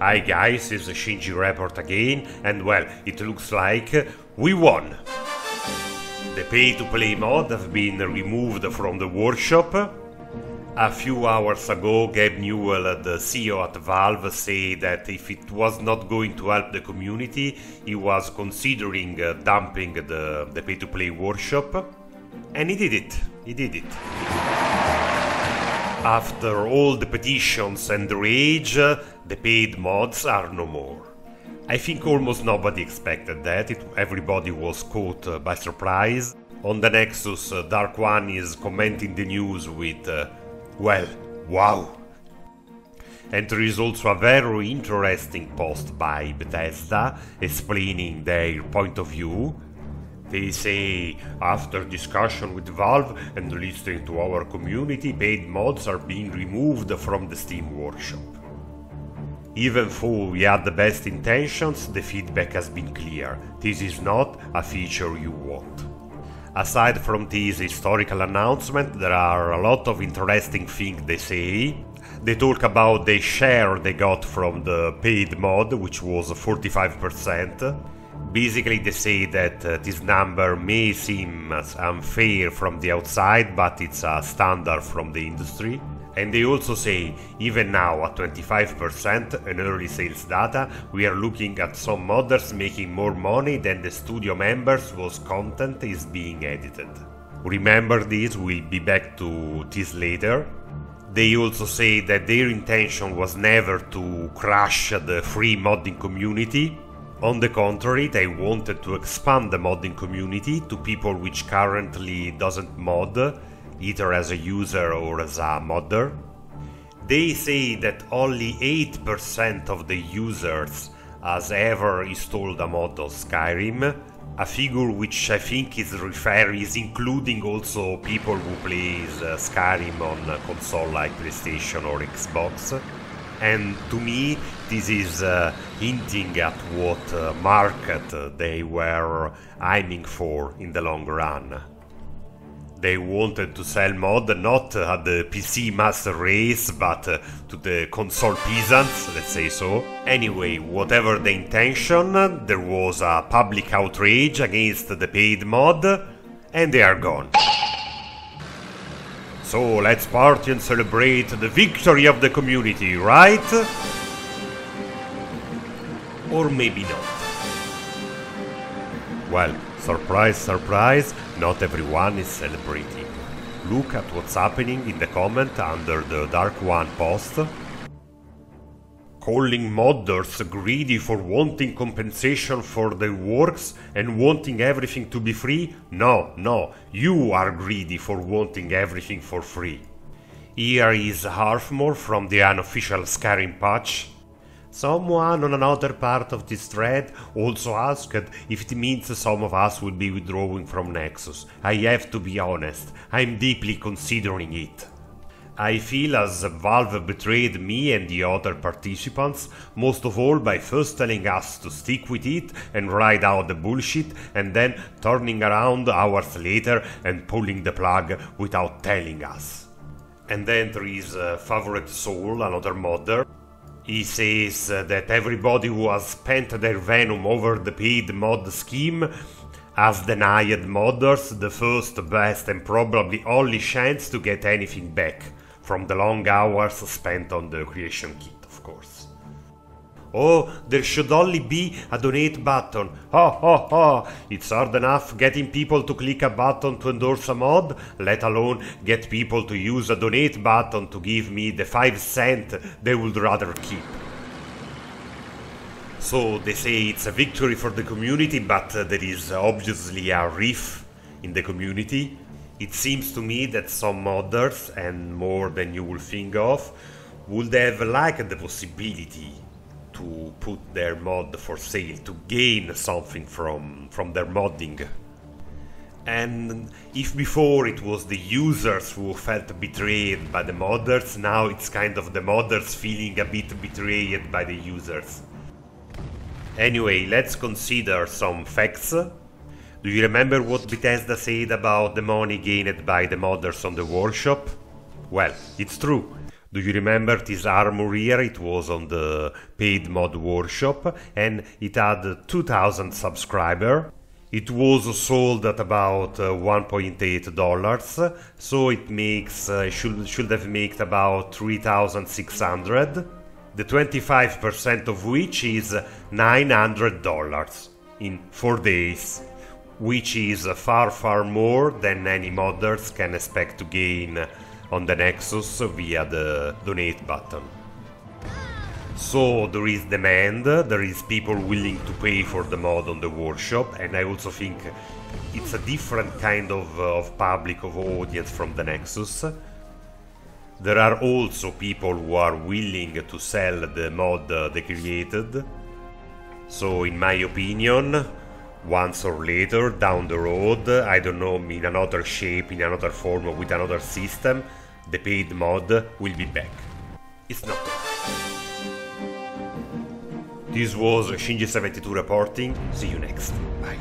Hi guys, it's the Shinji report again, and well, it looks like we won! The pay-to-play mod have been removed from the workshop. A few hours ago, Gabe Newell, the CEO at Valve, said that if it was not going to help the community, he was considering dumping the pay-to-play workshop. And he did it. He did it. After all the petitions and the rage, the paid mods are no more. I think almost nobody expected that. Everybody was caught by surprise. On the Nexus, Dark One is commenting the news with, well, wow. And there is also a very interesting post by Bethesda explaining their point of view. They say, after discussion with Valve and listening to our community, paid mods are being removed from the Steam workshop. Even though we had the best intentions, the feedback has been clear. This is not a feature you want. Aside from this historical announcement, there are a lot of interesting things they say. They talk about the share they got from the paid mod, which was 45%. Basically, they say that this number may seem unfair from the outside, but it's a standard from the industry. And they also say, even now at 25% in early sales data, we are looking at some modders making more money than the studio members whose content is being edited. Remember this, we'll be back to this later. They also say that their intention was never to crush the free modding community. On the contrary, they wanted to expand the modding community to people which currently doesn't mod, either as a user or as a modder. They say that only 8% of the users has ever installed a mod of Skyrim, a figure which I think is including also people who plays Skyrim on a console like PlayStation or Xbox. And to me, this is hinting at what market they were aiming for in the long run. They wanted to sell mod not at the PC master race, but to the console peasants, let's say so. Anyway, whatever the intention, there was a public outrage against the paid mod, and they are gone. So let's party and celebrate the victory of the community, right? Or maybe not. Well, surprise, surprise, not everyone is celebrating. Look at what's happening in the comment under the Dark One post. Calling modders greedy for wanting compensation for their works and wanting everything to be free? No, you are greedy for wanting everything for free. Here is half more from the unofficial Skyrim patch. Someone on another part of this thread also asked if it means some of us will be withdrawing from Nexus. I have to be honest, I'm deeply considering it. I feel as Valve betrayed me and the other participants, most of all by first telling us to stick with it and ride out the bullshit, and then turning around hours later and pulling the plug without telling us. And then there is Favorite Soul, another modder. He says that everybody who has spent their venom over the paid mod scheme has denied modders the first, best and probably only chance to get anything back, from the long hours spent on the creation kit, of course. Oh, there should only be a donate button. It's hard enough getting people to click a button to endorse a mod, let alone get people to use a donate button to give me the 5 cents they would rather keep. So they say it's a victory for the community, but there is obviously a rift in the community. It seems to me that some modders, and more than you will think of, would have liked the possibility to put their mod for sale, to gain something from their modding. And if before it was the users who felt betrayed by the modders, now it's kind of the modders feeling a bit betrayed by the users. Anyway, let's consider some facts. Do you remember what Bethesda said about the money gained by the modders on the workshop? Well, it's true. Do you remember this armor here? It was on the paid mod workshop and it had 2000 subscribers. It was sold at about $1.8, so it makes should have made about 3,600. The 25% of which is $900 in 4 days, which is far more than any modders can expect to gain on the Nexus via the donate button. So there is demand, there is people willing to pay for the mod on the workshop, and I also think it's a different kind of public, of audience from the Nexus. There are also people who are willing to sell the mod they created. So in my opinion, once or later, down the road, I don't know, in another shape, in another form, or with another system, the paid mod will be back. It's not. This was Shinji72 reporting. See you next. Bye.